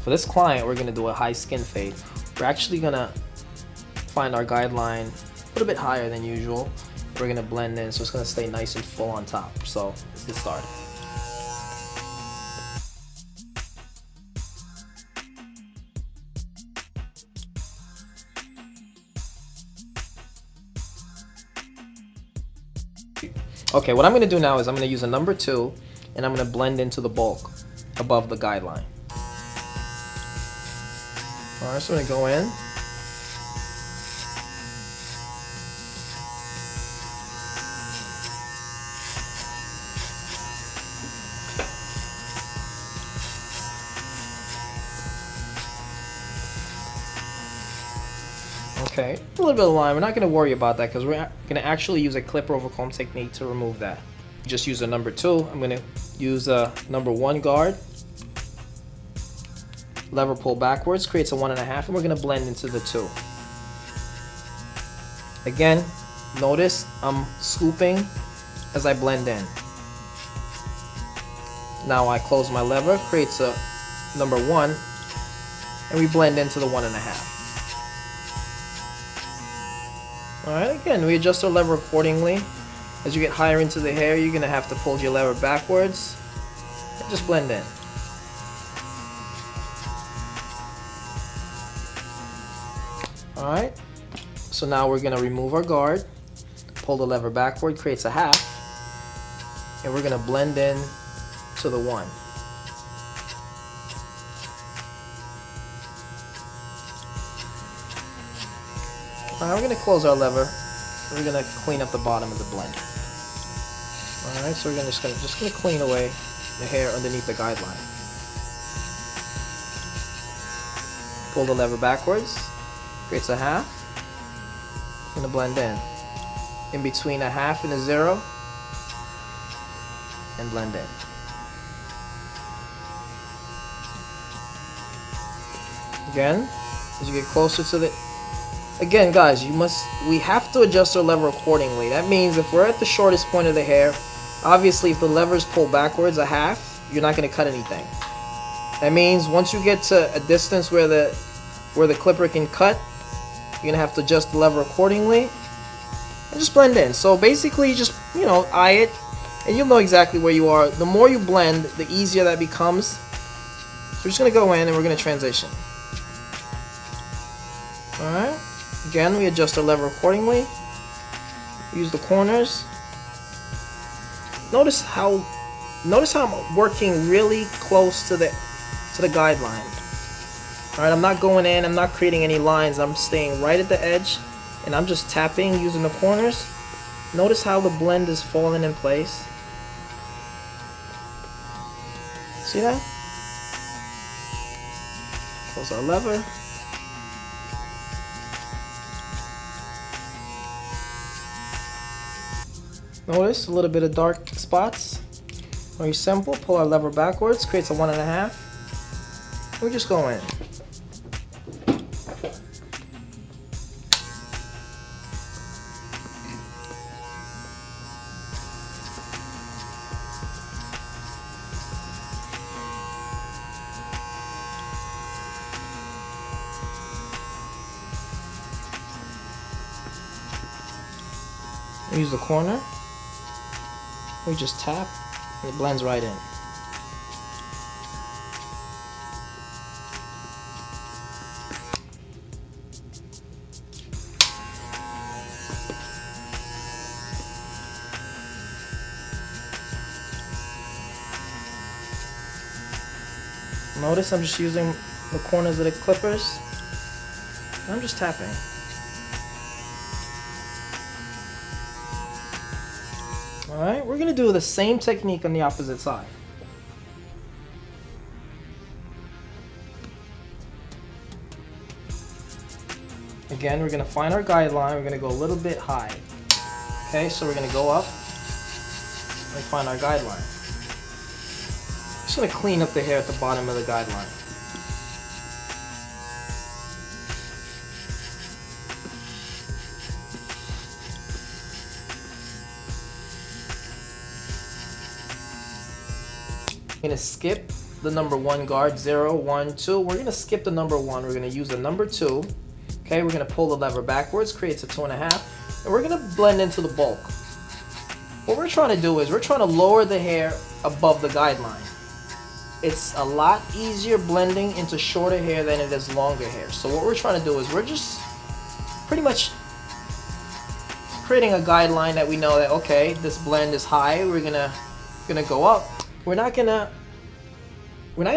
For this client, we're gonna do a high skin fade. We're actually gonna find our guideline a little bit higher than usual. We're gonna blend in, so it's gonna stay nice and full on top. So let's get started. Okay, what I'm gonna do now is I'm gonna use a number 2 and I'm gonna blend into the bulk above the guideline. Alright, so I'm gonna go in. Okay, a little bit of line. We're not going to worry about that because we're going to actually use a clipper over comb technique to remove that. Just use a number 2. I'm going to use a number 1 guard. Lever pull backwards, creates a 1.5, and we're going to blend into the 2. Again, notice I'm scooping as I blend in. Now I close my lever, creates a number 1, and we blend into the 1.5. Alright, again, we adjust our lever accordingly. As you get higher into the hair, you're going to have to pull your lever backwards and just blend in. Alright, so now we're going to remove our guard, pull the lever backward, creates a 1/2, and we're going to blend in to the 1. Alright, we're going to close our lever. We're going to clean up the bottom of the blend. Alright, so we're just going to clean away the hair underneath the guideline. Pull the lever backwards, creates a 1/2. I'm going to blend in between a 1/2 and a 0, and blend in. Again, as you get closer to the Again, guys, we have to adjust our lever accordingly. That means if we're at the shortest point of the hair, obviously if the lever is pulled backwards a 1/2, you're not going to cut anything. That means once you get to a distance where the clipper can cut, you're going to have to adjust the lever accordingly and just blend in. So basically just, eye it and you'll know exactly where you are. The more you blend, the easier that becomes. So we're just going to go in and we're going to transition. Alright. Again, we adjust our lever accordingly. Use the corners. Notice how I'm working really close to the guideline. Alright, I'm not going in, I'm not creating any lines, I'm staying right at the edge and I'm just tapping using the corners. Notice how the blend is falling in place. See that? Close our lever. Notice a little bit of dark spots. Very simple. Pull our lever backwards, creates a 1.5. We just go in. Use the corner. We just tap and it blends right in. Notice I'm just using the corners of the clippers. And I'm just tapping. Alright, we're going to do the same technique on the opposite side. Again, we're going to find our guideline. We're going to go a little bit high. Okay, so we're going to go up and find our guideline. Just going to clean up the hair at the bottom of the guideline. I'm going to skip the number 1 guard, 0, 1, 2. We're gonna skip the number 1. We're gonna use the number 2. Okay, we're gonna pull the lever backwards, creates a 2.5, and we're gonna blend into the bulk. What we're trying to do is we're trying to lower the hair above the guideline. It's a lot easier blending into shorter hair than it is longer hair. So what we're trying to do is we're just pretty much creating a guideline that we know that, okay, this blend is high, we're gonna go up. We're not gonna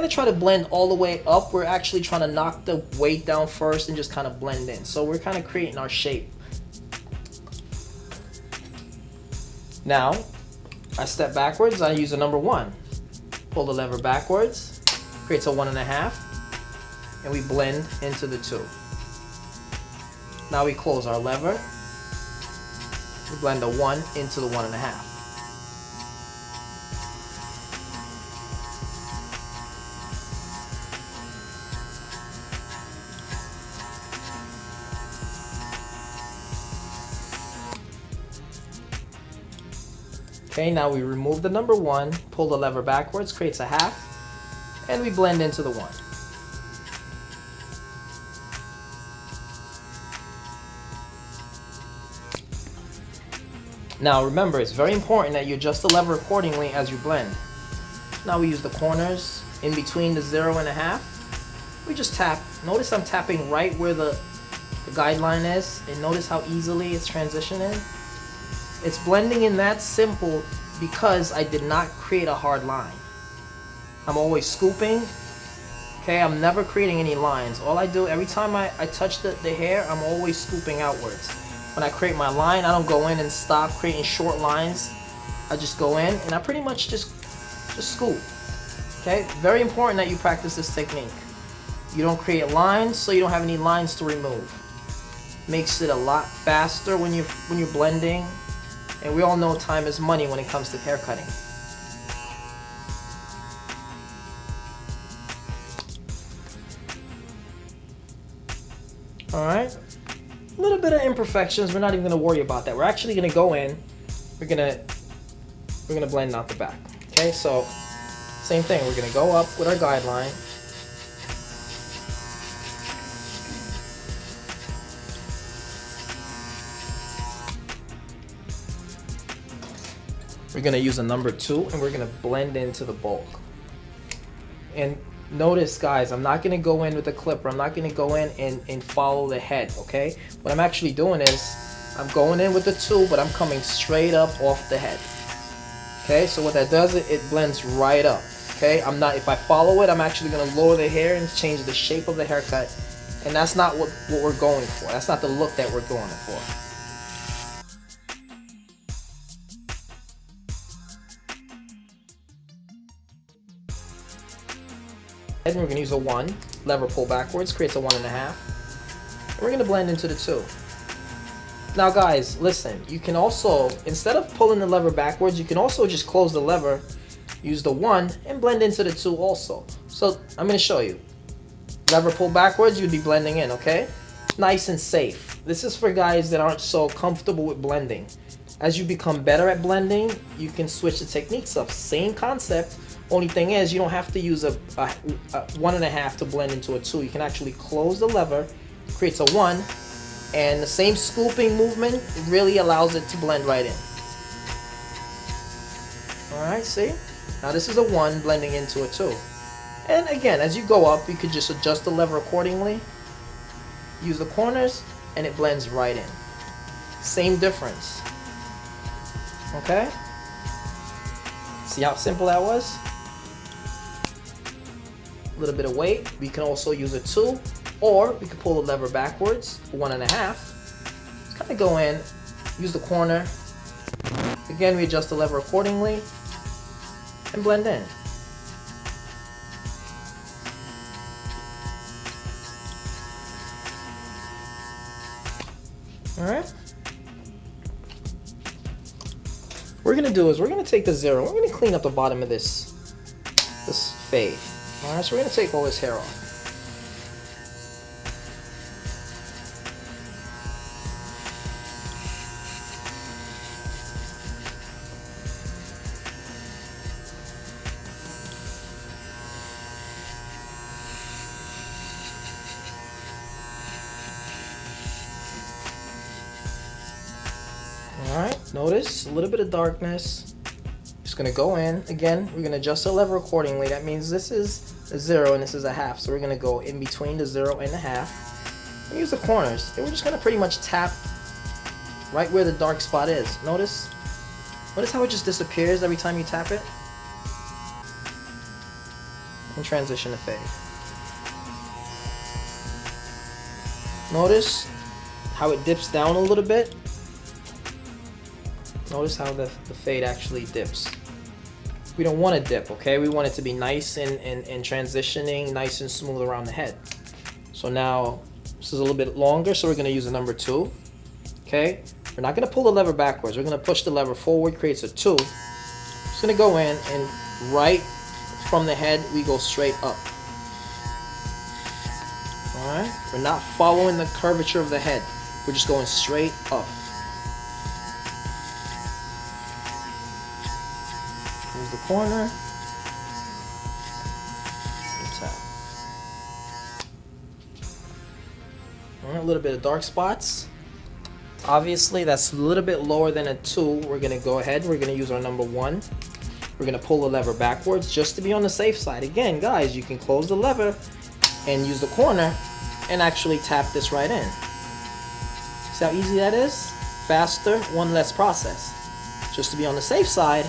try to blend all the way up. We're actually trying to knock the weight down first and just kind of blend in. So we're kind of creating our shape. Now, I step backwards, I use a number 1. Pull the lever backwards, creates a 1.5, and we blend into the 2. Now we close our lever, we blend a 1 into the 1.5. Okay, now we remove the number 1, pull the lever backwards, creates a 1/2, and we blend into the 1. Now remember, it's very important that you adjust the lever accordingly as you blend. Now we use the corners in between the 0 and a 1/2. We just tap. Notice I'm tapping right where the guideline is, and notice how easily it's transitioning. It's blending in that simple because I did not create a hard line. I'm always scooping. Okay, I'm never creating any lines. All I do, every time I touch the hair, I'm always scooping outwards. When I create my line, I don't go in and stop creating short lines. I just go in and I pretty much just scoop. Okay, very important that you practice this technique. You don't create lines, so you don't have any lines to remove. Makes it a lot faster when you're blending. And we all know time is money when it comes to hair cutting. Alright, a little bit of imperfections, we're not even going to worry about that. We're actually going to go in, we're going to blend out the back. Okay, so same thing, we're going to go up with our guideline. We're going to use a number 2 and we're going to blend into the bulk. And notice, guys, I'm not going to go in with a clipper. I'm not going to go in and follow the head, okay? What I'm actually doing is I'm going in with the 2, but I'm coming straight up off the head. Okay, so what that does, it blends right up. Okay, if I follow it, I'm actually going to lower the hair and change the shape of the haircut. And that's not what we're going for. That's not the look that we're going for. And we're going to use a 1, lever pull backwards, creates a 1.5, and we're going to blend into the 2. Now guys, listen, you can also, instead of pulling the lever backwards, you can also just close the lever, use the 1, and blend into the 2 also. So I'm going to show you. Lever pull backwards, you'd be blending in, okay? Nice and safe. This is for guys that aren't so comfortable with blending. As you become better at blending, you can switch the techniques up. Same concept. Only thing is, you don't have to use a 1.5 to blend into a 2. You can actually close the lever, creates a 1, and the same scooping movement really allows it to blend right in. Alright, see? Now this is a 1 blending into a 2. And again, as you go up, you could just adjust the lever accordingly, use the corners, and it blends right in. Same difference. Okay? See how simple that was? A little bit of weight. We can also use a 2, or we could pull the lever backwards for 1.5. Just kind of go in, use the corner. Again, we adjust the lever accordingly and blend in. Alright? What we're going to do is we're going to take the 0, we're going to clean up the bottom of this fade. Alright, so we're going to take all this hair off. Alright, notice a little bit of darkness. Just gonna go in. Again, we're gonna adjust the lever accordingly. That means this is a 0 and this is a half. So we're gonna go in between the 0 and the half. And use the corners. And we're just gonna pretty much tap right where the dark spot is. Notice how it just disappears every time you tap it? And transition to fade. Notice how it dips down a little bit. Notice how the fade actually dips. We don't want to dip, okay? We want it to be nice and transitioning, nice and smooth around the head. So now, this is a little bit longer, so we're going to use a number 2, okay? We're not going to pull the lever backwards. We're going to push the lever forward, creates a 2. Just going to go in, and right from the head, we go straight up. Alright? We're not following the curvature of the head. We're just going straight up. Here's the corner. Alright, a little bit of dark spots. Obviously, that's a little bit lower than a 2. We're going to go ahead. We're going to use our number 1. We're going to pull the lever backwards just to be on the safe side. Again, guys, you can close the lever and use the corner and actually tap this right in. See how easy that is? Faster, one less process. Just to be on the safe side,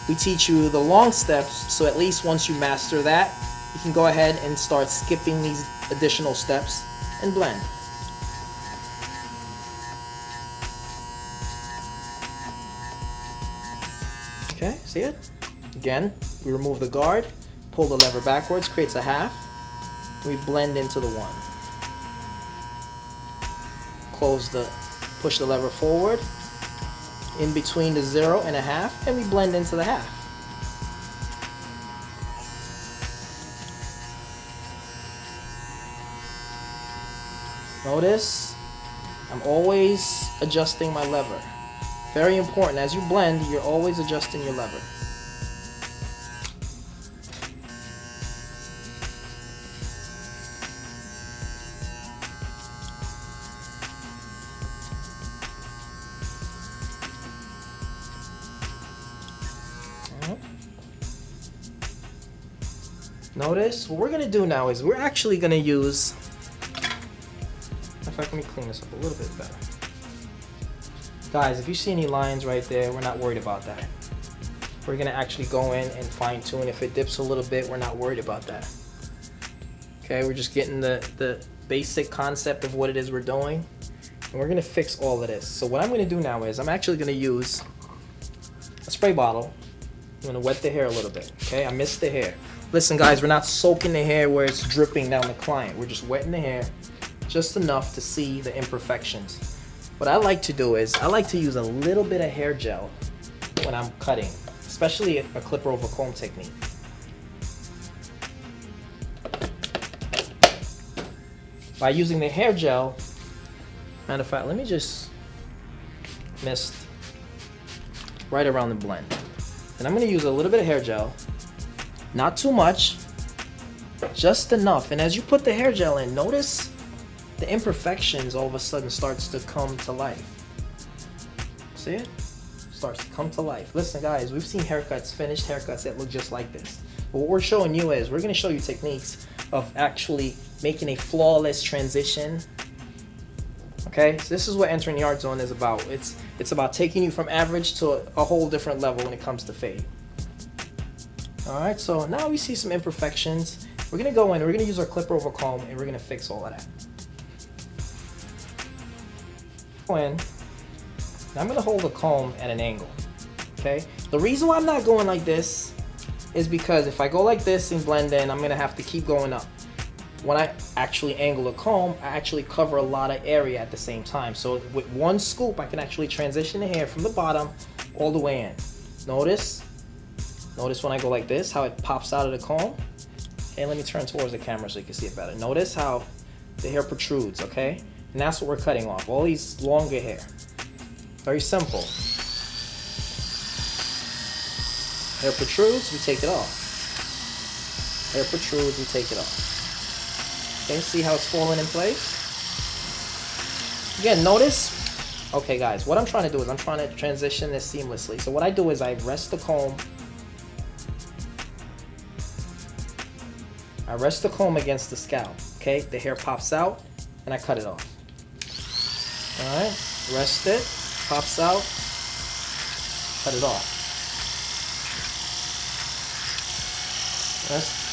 we teach you the long steps, so at least once you master that, you can go ahead and start skipping these additional steps and blend. Okay, see it? Again, we remove the guard, pull the lever backwards, creates a half. We blend into the 1. Push the lever forward, in between the 0 and a half, and we blend into the half. Notice, I'm always adjusting my lever. Very important, as you blend, you're always adjusting your lever. Notice, what we're going to do now is we're actually going to use, in fact, let me clean this up a little bit better. Guys, if you see any lines right there, we're not worried about that. We're going to actually go in and fine tune. If it dips a little bit, we're not worried about that. Okay, we're just getting the basic concept of what it is we're doing. And we're going to fix all of this. So what I'm going to do now is I'm actually going to use a spray bottle. I'm going to wet the hair a little bit. Okay, I missed the hair. Listen, guys, we're not soaking the hair where it's dripping down the cline. We're just wetting the hair just enough to see the imperfections. What I like to do is I like to use a little bit of hair gel when I'm cutting, especially a clipper over comb technique. By using the hair gel, matter of fact, let me just mist right around the blend. And I'm going to use a little bit of hair gel, not too much, just enough. And as you put the hair gel in, notice the imperfections all of a sudden starts to come to life. See it? Starts to come to life. Listen, guys, we've seen haircuts, finished haircuts that look just like this. But what we're showing you is we're going to show you techniques of actually making a flawless transition. Okay, so this is what entering the art zone is about. It's about taking you from average to a whole different level when it comes to fade. All right, so now we see some imperfections. We're going to go in, we're going to use our clipper over comb, and we're going to fix all of that. In. I'm going to hold the comb at an angle. Okay, the reason why I'm not going like this is because if I go like this and blend in, I'm going to have to keep going up. When I actually angle the comb, I actually cover a lot of area at the same time. So with one scoop, I can actually transition the hair from the bottom all the way in. Notice when I go like this, how it pops out of the comb. Okay, let me turn towards the camera so you can see it better. Notice how the hair protrudes, okay? And that's what we're cutting off, all these longer hair. Very simple. Hair protrudes, we take it off. Hair protrudes, we take it off. Okay, see how it's falling in place? Again, notice Okay guys, what I'm trying to do is I'm trying to transition this seamlessly. So what I do is I rest the comb. I rest the comb against the scalp. Okay, the hair pops out and I cut it off. Alright, rest it, pops out, cut it off. Rest.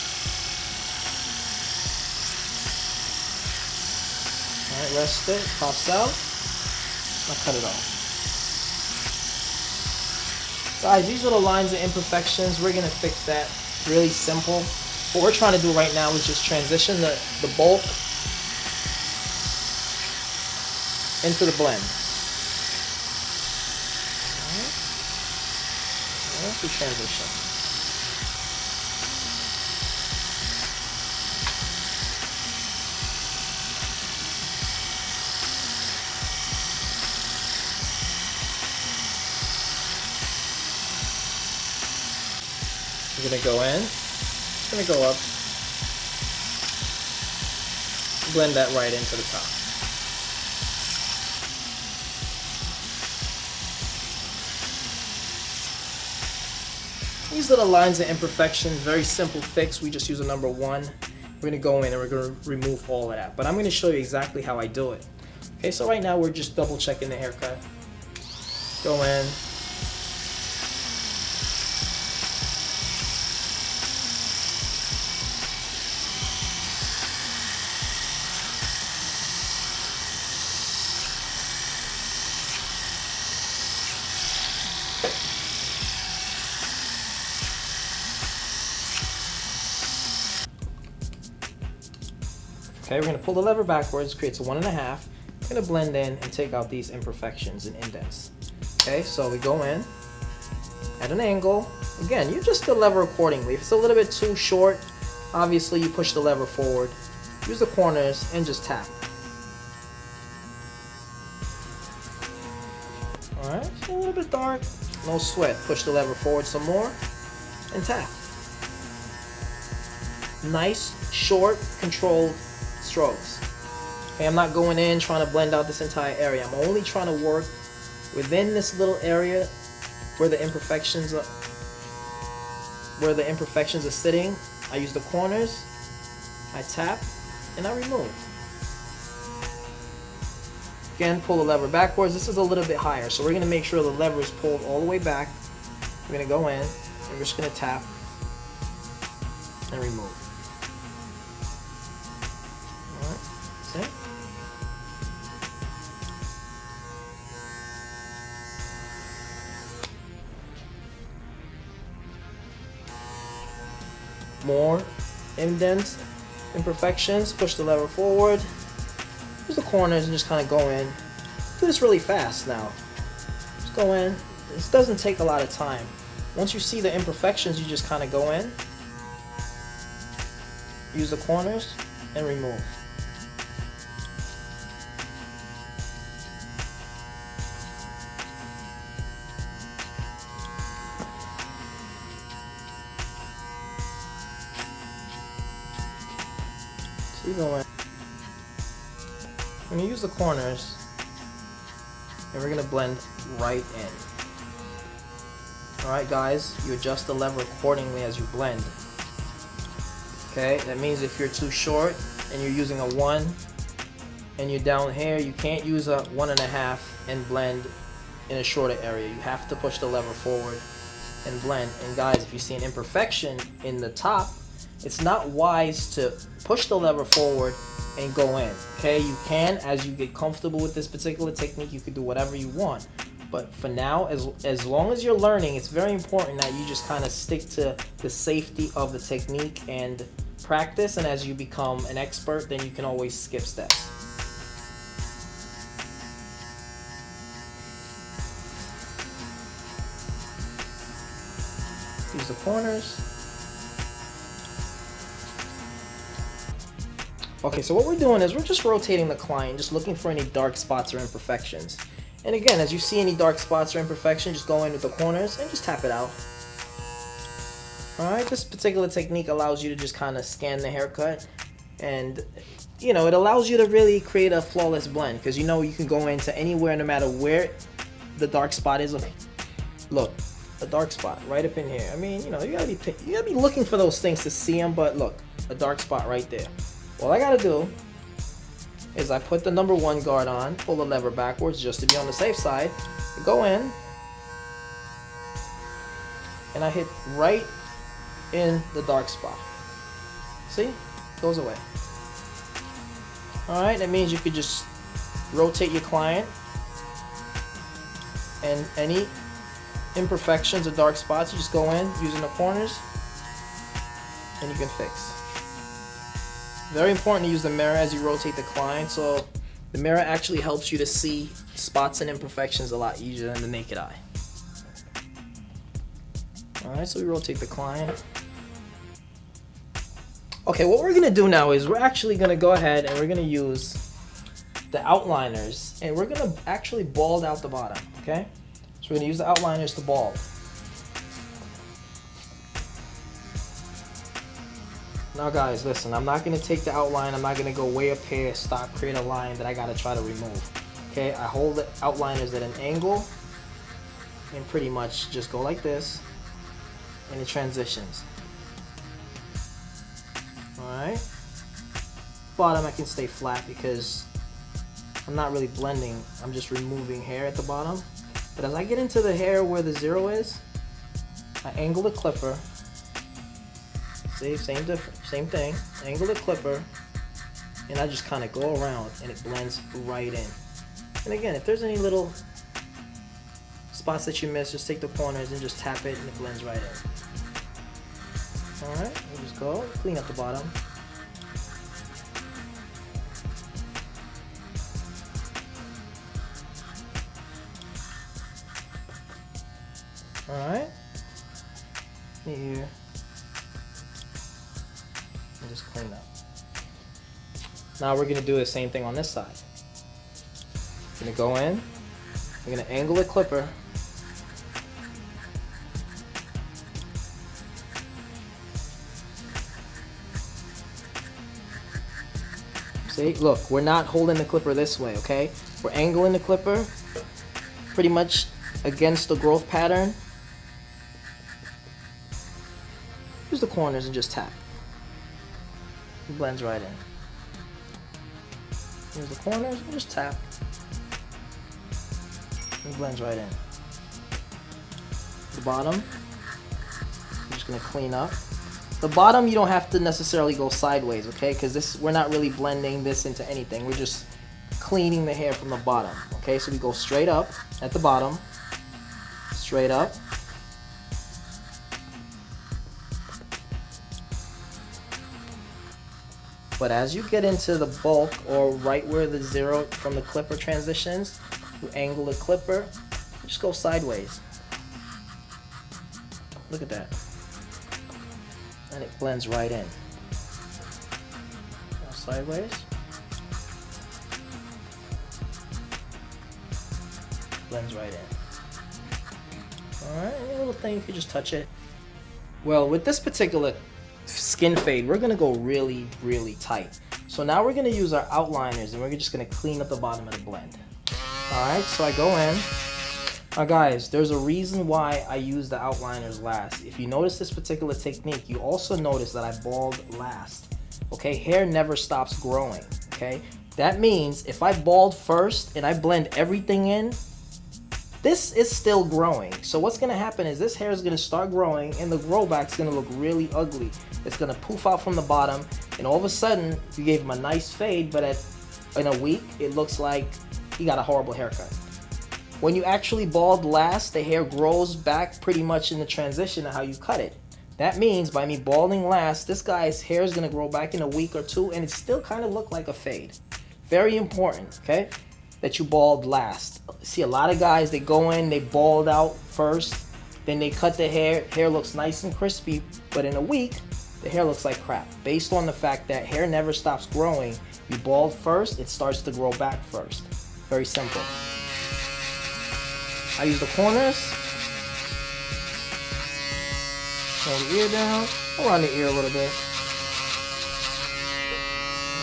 Alright, rest it, pops out, I cut it off. Guys, these little lines and imperfections, we're going to fix that. Really simple. What we're trying to do right now is just transition the bulk into the blend. Alright. That's the transition. We're going to go in. It's going to go up. Blend that right into the top. These little lines and imperfections, very simple fix. We just use a number 1. We're going to go in and we're going to remove all of that. But I'm going to show you exactly how I do it. Okay, so right now we're just double checking the haircut. Go in. Okay, we're going to pull the lever backwards, creates a 1.5. We're going to blend in and take out these imperfections and indents. Okay, so we go in at an angle. Again, you adjust the lever accordingly. If it's a little bit too short, obviously you push the lever forward. Use the corners and just tap. Alright, so a little bit dark, no sweat. Push the lever forward some more and tap. Nice, short, controlled strokes. Okay, I'm not going in trying to blend out this entire area. I'm only trying to work within this little area where the imperfections are, sitting. I use the corners, I tap, and I remove. Again, pull the lever backwards. This is a little bit higher, so we're going to make sure the lever is pulled all the way back. We're going to go in, and we're just going to tap and remove. Alright, see? More indents, imperfections, push the lever forward, use the corners and just kind of go in. Do this really fast now. Just go in. This doesn't take a lot of time. Once you see the imperfections, you just kind of go in, use the corners, and remove. So you go in. We're going to use the corners, and we're going to blend right in. Alright guys, you adjust the lever accordingly as you blend. Okay, that means if you're too short and you're using a 1 and you're down here, you can't use a 1.5 and blend in a shorter area. You have to push the lever forward and blend. And guys, if you see an imperfection in the top, it's not wise to push the lever forward and go in. Okay, you can, as you get comfortable with this particular technique, you can do whatever you want. But for now, as long as you're learning, it's very important that you just kind of stick to the safety of the technique and practice. And as you become an expert, then you can always skip steps. Use the corners. Okay, so what we're doing is we're just rotating the cline, just looking for any dark spots or imperfections. And again, as you see any dark spots or imperfections, just go in with the corners and just tap it out. Alright, this particular technique allows you to just kind of scan the haircut and, you know, it allows you to really create a flawless blend, because you know you can go into anywhere no matter where the dark spot is. Look, a dark spot right up in here. I mean, you know, you gotta be looking for those things to see them, but look, a dark spot right there. All I gotta do is I put the number 1 guard on, pull the lever backwards just to be on the safe side, go in, and I hit right in the dark spot. See? Goes away. Alright, that means you could just rotate your client, and any imperfections or dark spots, you just go in using the corners and you can fix. Very important to use the mirror as you rotate the cline, so the mirror actually helps you to see spots and imperfections a lot easier than the naked eye. Alright, so we rotate the cline. Okay, what we're going to do now is we're actually going to go ahead and we're going to use the outliners, and we're going to actually bald out the bottom, okay? So we're going to use the outliners to bald. Now guys, listen, I'm not going to take the outline, I'm not going to go way up here, stop, create a line that I got to try to remove. Okay, I hold the outliners at an angle and pretty much just go like this, and it transitions. Alright, bottom I can stay flat because I'm not really blending, I'm just removing hair at the bottom. But as I get into the hair where the 0 is, I angle the clipper. See, same thing. Angle the clipper, and I just kind of go around, and it blends right in. And again, if there's any little spots that you miss, just take the corners and just tap it, and it blends right in. All right, we just go clean up the bottom. All right, here. And just clean up. Now we're going to do the same thing on this side. We're going to go in, we're going to angle the clipper, see, look, we're not holding the clipper this way, okay? We're angling the clipper pretty much against the growth pattern. Use the corners and just tap. It blends right in. Use the corners and just tap. It blends right in. The bottom, I'm just gonna clean up. The bottom, you don't have to necessarily go sideways, okay? Because we're not really blending this into anything. We're just cleaning the hair from the bottom, okay? So we go straight up at the bottom, straight up. But as you get into the bulk, or right where the 0 from the clipper transitions, you angle the clipper, just go sideways. Look at that. And it blends right in. Go sideways. Blends right in. Alright, any little thing, you can just touch it. Well, with this particular skin fade, we're gonna go really, really tight. So now we're gonna use our outliners, and we're just gonna clean up the bottom of the blend. Alright, so I go in. Now guys, there's a reason why I use the outliners last. If you notice this particular technique, you also notice that I bald last. Okay, hair never stops growing, okay? That means if I bald first and I blend everything in, this is still growing. So what's gonna happen is this hair is gonna start growing, and the grow back's gonna look really ugly. It's gonna poof out from the bottom, and all of a sudden, you gave him a nice fade, but in a week, it looks like he got a horrible haircut. When you actually bald last, the hair grows back pretty much in the transition of how you cut it. That means by me balding last, this guy's hair is gonna grow back in a week or two, and it still kind of look like a fade. Very important, okay? That you bald last. See, a lot of guys, they go in, they bald out first, then they cut the hair looks nice and crispy, but in a week, the hair looks like crap. Based on the fact that hair never stops growing, you bald first, it starts to grow back first. Very simple. I use the corners, pull the ear down, around the ear a little bit.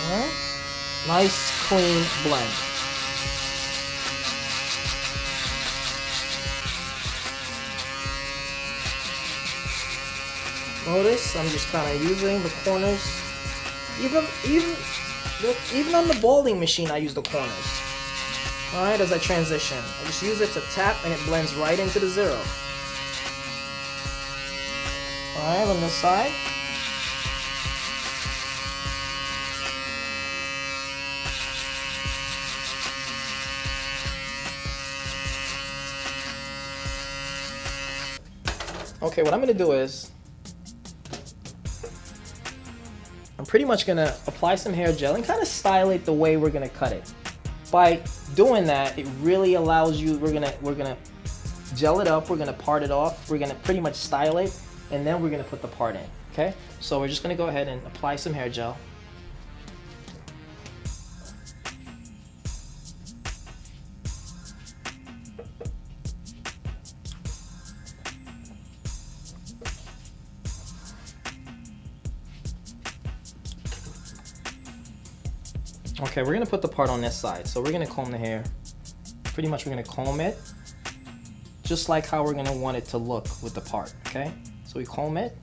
Alright. Nice, clean blend. Notice I'm just kind of using the corners. Even on the balding machine, I use the corners. All right, as I transition, I just use it to tap, and it blends right into the zero. All right, on this side. Okay, what I'm gonna do is, I'm pretty much gonna apply some hair gel and kind of style it the way we're gonna cut it. By doing that, it really allows you, we're gonna gel it up, we're gonna part it off, we're gonna pretty much style it, and then we're gonna put the part in, okay? So we're just gonna go ahead and apply some hair gel. Okay, we're gonna put the part on this side. So we're gonna comb the hair. Pretty much we're gonna comb it just like how we're gonna want it to look with the part, okay? So we comb it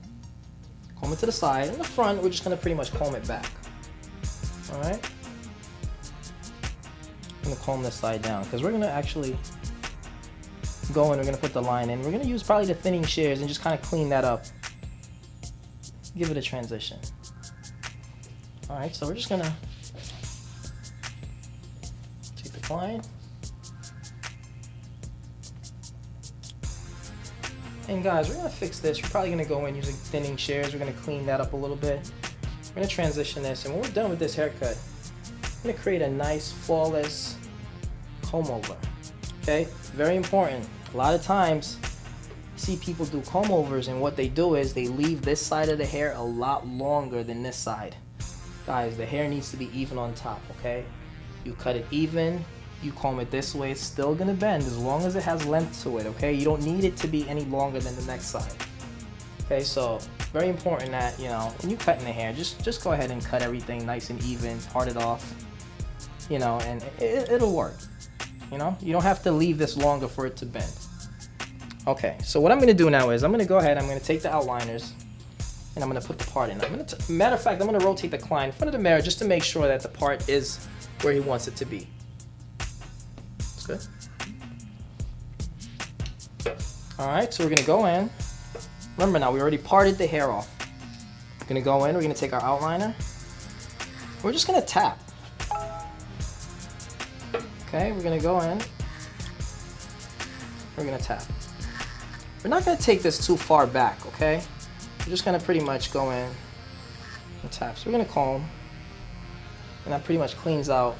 to the side. In the front, we're just gonna pretty much comb it back. All right? I'm gonna comb this side down because we're gonna actually go in, we're gonna put the line in. We're gonna use probably the thinning shears and just kind of clean that up. Give it a transition. All right, so we're just gonna take the cline. And guys, we're gonna fix this. We're probably gonna go in using thinning shears. We're gonna clean that up a little bit. We're gonna transition this, and when we're done with this haircut, I'm gonna create a nice, flawless comb over. Okay, very important. A lot of times, I see people do comb overs, and what they do is they leave this side of the hair a lot longer than this side. Guys, the hair needs to be even on top, okay? You cut it even, you comb it this way, it's still gonna bend as long as it has length to it, okay? You don't need it to be any longer than the next side. Okay, so very important that, you know, when you cut in the hair, just go ahead and cut everything nice and even, part it off, you know, and it'll work. You know, you don't have to leave this longer for it to bend. Okay, so what I'm gonna do now is I'm gonna go ahead, I'm gonna take the outliners and I'm gonna put the part in. Matter of fact, I'm gonna rotate the cline in front of the mirror just to make sure that the part is where he wants it to be. That's good. All right, so we're gonna go in. Remember now, we already parted the hair off. We're gonna go in, we're gonna take our outliner. We're just gonna tap. Okay, we're gonna go in. We're gonna tap. We're not gonna take this too far back, okay? We're just gonna pretty much go in and tap. So we're gonna comb, and that pretty much cleans out.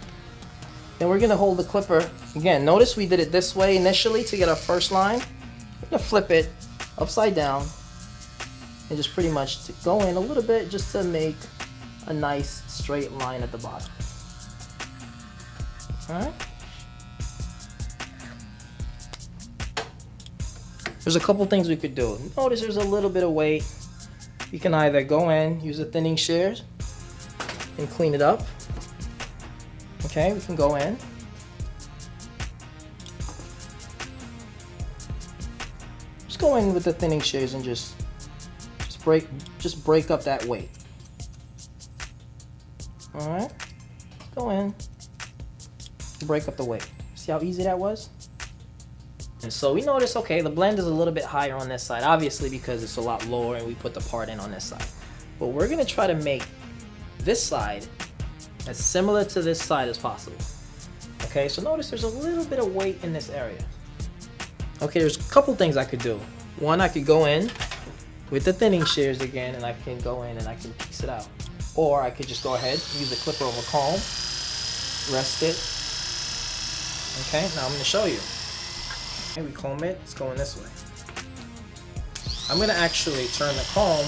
Then we're gonna hold the clipper. Again, notice we did it this way initially to get our first line. We're gonna flip it upside down and just pretty much go in a little bit just to make a nice straight line at the bottom. All right. There's a couple things we could do. Notice there's a little bit of weight. You can either go in, use a thinning shears, and clean it up. Okay, we can go in. Just go in with the thinning shears and just break up that weight. All right, go in, break up the weight. See how easy that was? And so we notice, okay, the blend is a little bit higher on this side, obviously because it's a lot lower and we put the part in on this side. But we're gonna try to make this side as similar to this side as possible. Okay, so notice there's a little bit of weight in this area. Okay, there's a couple things I could do. One, I could go in with the thinning shears again, and I can go in and I can piece it out. Or I could just go ahead, use the clipper over comb, rest it. Okay, now I'm gonna show you. Okay, we comb it, it's going this way. I'm gonna actually turn the comb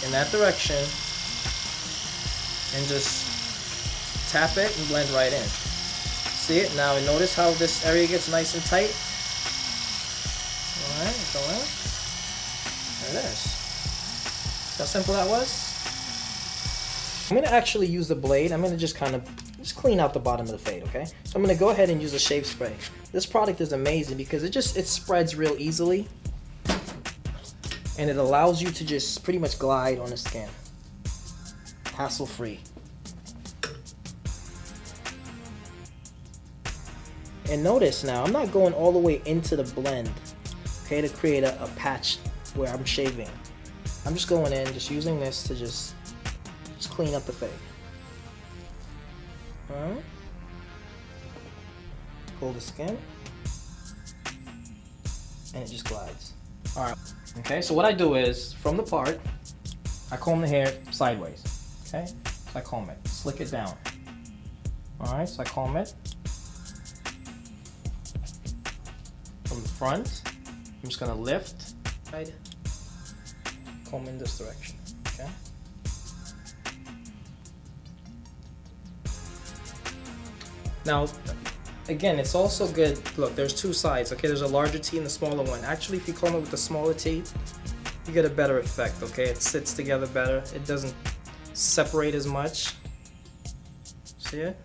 in that direction and just tap it and blend right in. See it? Now notice how this area gets nice and tight. All right, go in. There it is. See how simple that was? I'm gonna actually use the blade. I'm gonna just kind of just clean out the bottom of the fade, okay? So I'm gonna go ahead and use a shave spray. This product is amazing because it spreads real easily, and it allows you to just pretty much glide on the skin, hassle-free. And notice now, I'm not going all the way into the blend, okay, to create a patch where I'm shaving. I'm just going in, just using this to just clean up the fade. Alright. Pull the skin, and it just glides. Alright. Okay, so what I do is, from the part, I comb the hair sideways. Okay? So I comb it, slick it down. Alright, so I comb it. From the front, I'm just gonna lift, comb in this direction. Okay? Now, again, it's also good. Look, there's two sides. Okay, there's a larger T and the smaller one. Actually, if you comb it with the smaller T, you get a better effect. Okay, it sits together better. It doesn't separate as much. See it?